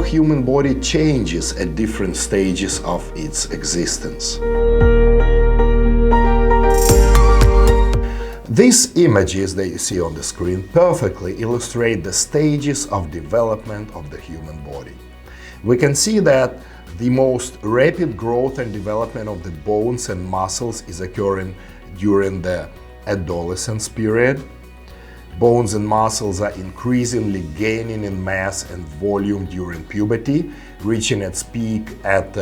human body changes at different stages of its existence. These images that you see on the screen perfectly illustrate the stages of development of the human body. We can see that the most rapid growth and development of the bones and muscles is occurring during the adolescence period. Bones and muscles are increasingly gaining in mass and volume during puberty, reaching its peak at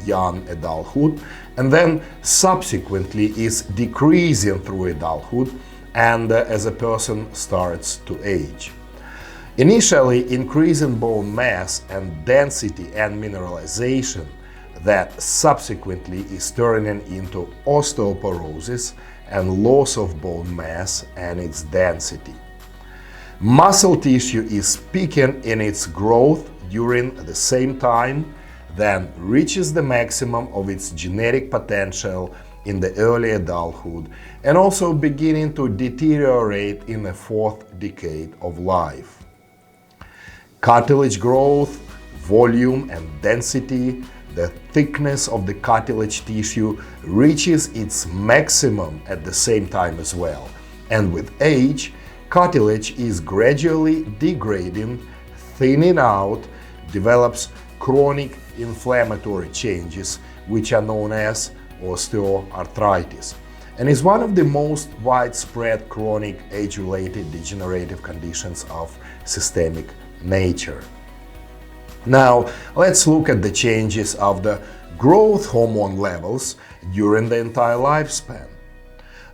young adulthood, and then subsequently is decreasing through adulthood and as a person starts to age. Initially, increasing bone mass and density and mineralization that subsequently is turning into osteoporosis and loss of bone mass and its density. Muscle tissue is peaking in its growth during the same time, then reaches the maximum of its genetic potential in the early adulthood and also beginning to deteriorate in the fourth decade of life. Cartilage growth, volume and density, the thickness of the cartilage tissue reaches its maximum at the same time as well. And with age, cartilage is gradually degrading, thinning out, develops chronic inflammatory changes, which are known as osteoarthritis, and is one of the most widespread chronic age-related degenerative conditions of systemic nature. Now, let's look at the changes of the growth hormone levels during the entire lifespan.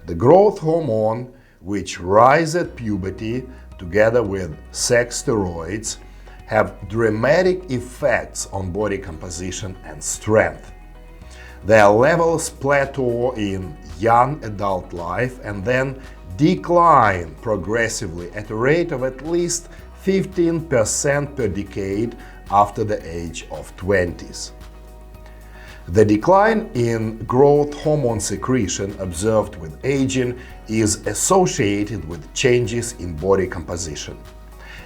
The growth hormone, which rise at puberty together with sex steroids, have dramatic effects on body composition and strength. Their levels plateau in young adult life and then decline progressively at a rate of at least 15% per decade after the age of 20s. The decline in growth hormone secretion observed with aging is associated with changes in body composition.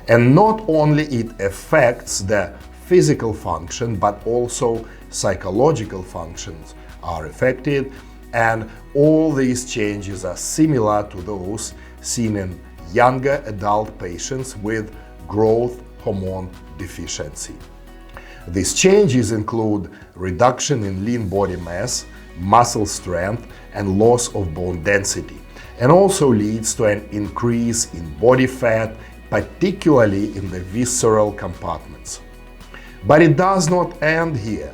And not only it affects the physical function, but also psychological functions are affected, and all these changes are similar to those seen in younger adult patients with growth hormone deficiency. These changes include reduction in lean body mass, muscle strength, and loss of bone density, and also leads to an increase in body fat, particularly in the visceral compartments. But it does not end here.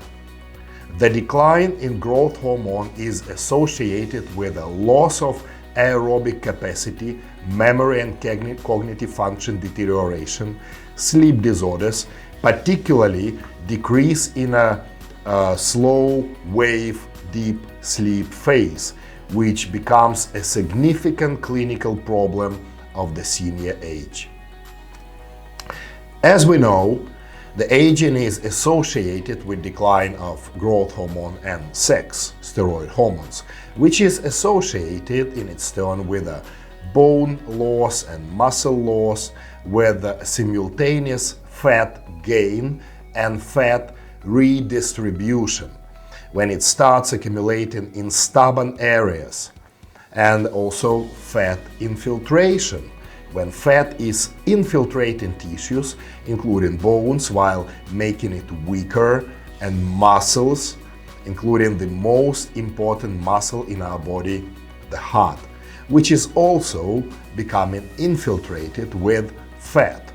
The decline in growth hormone is associated with a loss of aerobic capacity, memory and cognitive function deterioration, sleep disorders, particularly decrease in a slow wave deep sleep phase, which becomes a significant clinical problem of the senior age. As we know, the aging is associated with decline of growth hormone and sex steroid hormones, which is associated in its turn with a bone loss and muscle loss, with a simultaneous fat gain and fat redistribution when it starts accumulating in stubborn areas, and also fat infiltration when fat is infiltrating tissues, including bones, while making it weaker, and muscles, including the most important muscle in our body, the heart, which is also becoming infiltrated with fat.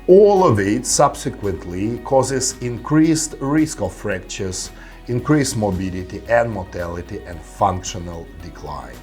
All of it subsequently causes increased risk of fractures, increased morbidity and mortality, and functional decline.